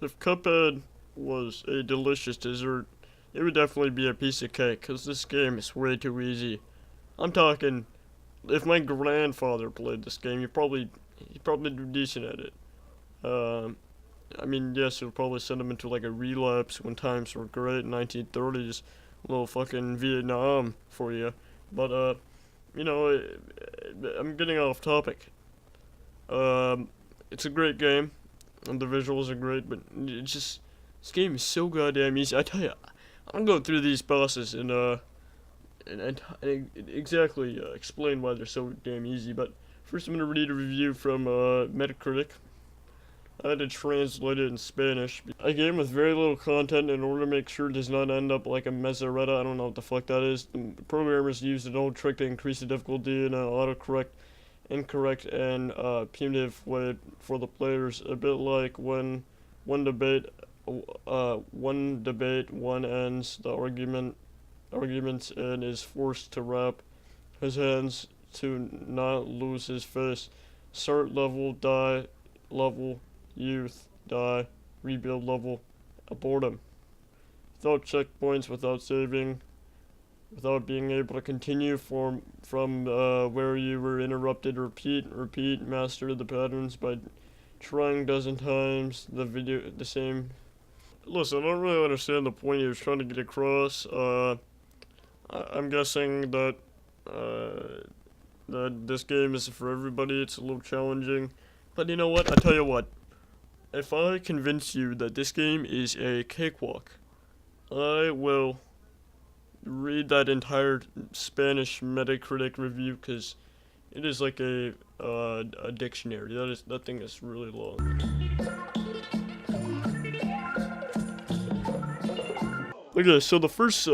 If Cuphead was a delicious dessert, it would definitely be a piece of cake, because this game is way too easy. I'm talking, if my grandfather played this game, he'd probably do decent at it. Um, I mean, yes, it would probably send him into like a relapse when times were great, 1930s, a little fucking Vietnam for you. But, you know, I'm getting off topic. It's a great game, and the visuals are great, but it's just, this game is so goddamn easy. I tell you, I'm going through these bosses and exactly explain why they're so damn easy. But first, I'm gonna read a review from Metacritic. I had to translate it in Spanish. A game with very little content in order to make sure it does not end up like a Mezzaretta. I don't know what the fuck that is. The programmers used an old trick to increase the difficulty in an autocorrect, incorrect, and punitive way for the players. A bit like when one debate, one ends the arguments and is forced to wrap his hands to not lose his face. Start level, die level, youth, die, rebuild level, boredom. Without checkpoints, without saving, without being able to continue from where you were interrupted, repeat, master the patterns by trying dozen times the same. Listen, I don't really understand the point he was trying to get across. I'm guessing that that this game isn't for everybody. It's a little challenging, but you know what? I tell you what. If I convince you that this game is a cakewalk, I will read that entire Spanish Metacritic review, because it is like a dictionary. That thing is really long. Okay, so the first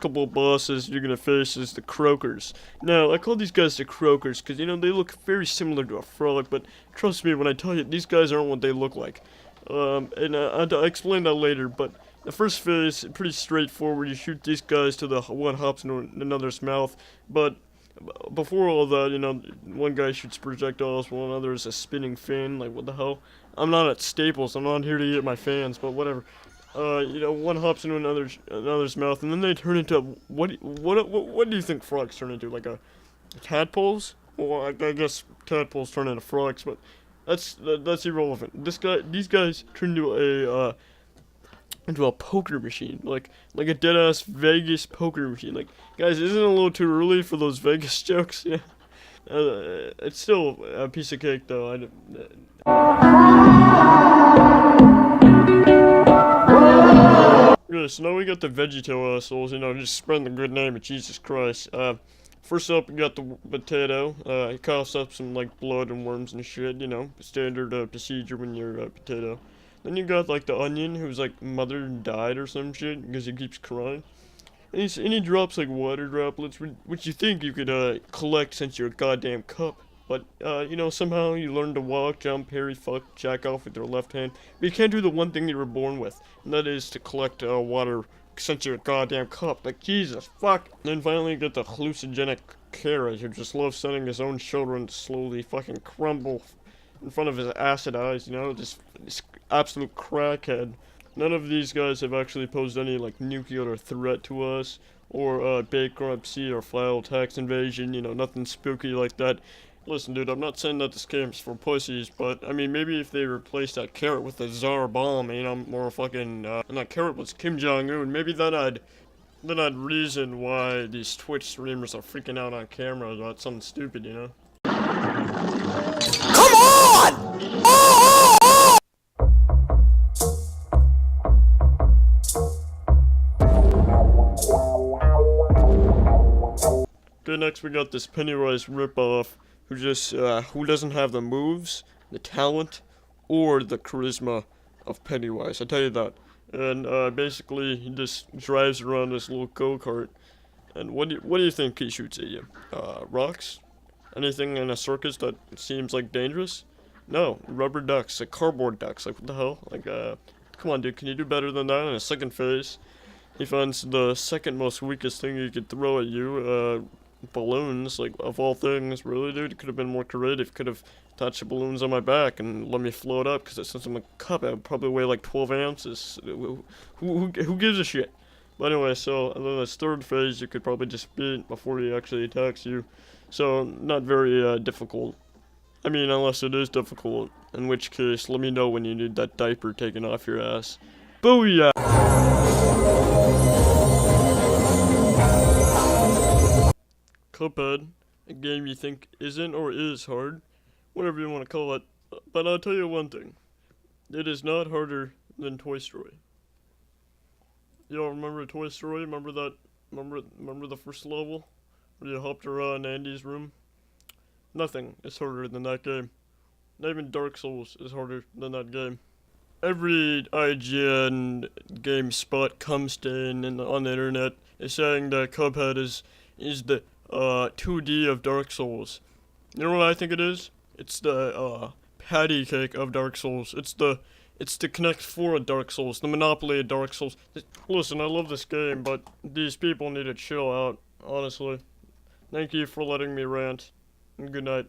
couple of bosses you're gonna face is the croakers. Now, I call these guys the croakers because, you know, they look very similar to a frog, but trust me when I tell you, these guys aren't what they look like. And I'll explain that later, but the first phase, pretty straightforward. You shoot these guys to the one hops into another's mouth, but before all that, you know, one guy shoots projectiles while another is a spinning fan. Like, what the hell? I'm not at Staples, I'm not here to get my fans, but whatever. You know, one hops into another's mouth, and then they turn into what do you think frogs turn into? Like tadpoles? Well, I guess tadpoles turn into frogs, but that's irrelevant. These guys turn into a poker machine, like a dead ass Vegas poker machine. Like, guys, isn't it a little too early for those Vegas jokes? Yeah, it's still a piece of cake, though. Yeah, so now we got the VeggieTale assholes, you know, just spreading the good name of Jesus Christ. First up, we got the potato. He coughs up some, like, blood and worms and shit, you know, standard procedure when you're a potato. Then you got, like, the onion, whose, like, mother died or some shit, because he keeps crying. And he drops, like, water droplets, which you think you could, collect since you're a goddamn cup. But, you know, somehow you learn to walk, jump, parry, fuck, jack off with your left hand. But you can't do the one thing you were born with, and that is to collect, water since you're a goddamn cup. Like, Jesus, fuck. And then finally you get the hallucinogenic carrot who just loves sending his own children to slowly fucking crumble in front of his acid eyes, you know? This absolute crackhead. None of these guys have actually posed any, like, nuclear threat to us, or, bankruptcy, or file tax invasion, you know, nothing spooky like that. Listen, dude, I'm not saying that this game's for pussies, but, I mean, maybe if they replaced that carrot with a Tsar bomb, you know, more fucking, and that carrot was Kim Jong-un, maybe then I'd reason why these Twitch streamers are freaking out on camera about something stupid, you know? Come on! Okay, next we got this Pennywise ripoff who doesn't have the moves, the talent, or the charisma of Pennywise. I tell you that. And basically, he just drives around this little go-kart. And what do you think he shoots at you? Rocks? Anything in a circus that seems like dangerous? No, rubber ducks, like cardboard ducks. Like, what the hell? Like, come on, dude, can you do better than that? In a second phase, he finds the second most weakest thing he could throw at you, balloons, like, of all things, really, dude. Could have been more creative. Could have attach the balloons on my back and let me float up, because since I'm a Cuphead, probably weigh like 12 ounces. Who gives a shit? But anyway, so then this third phase you could probably just beat before he actually attacks you. So, not very difficult. I mean, unless it is difficult, in which case, let me know when you need that diaper taken off your ass. Booyah! Cuphead, a game you think isn't or is hard, whatever you want to call it, but I'll tell you one thing. It is not harder than Toy Story. Y'all remember Toy Story? Remember that? Remember the first level? Where you hopped around Andy's room? Nothing is harder than that game. Not even Dark Souls is harder than that game. Every IGN GameSpot cumstain on the internet is saying that Cuphead is the 2D of Dark Souls. You know what I think it is? It's the patty cake of Dark Souls. It's the Connect 4 of Dark Souls, the Monopoly of Dark Souls. Listen, I love this game, but these people need to chill out, honestly. Thank you for letting me rant, and good night.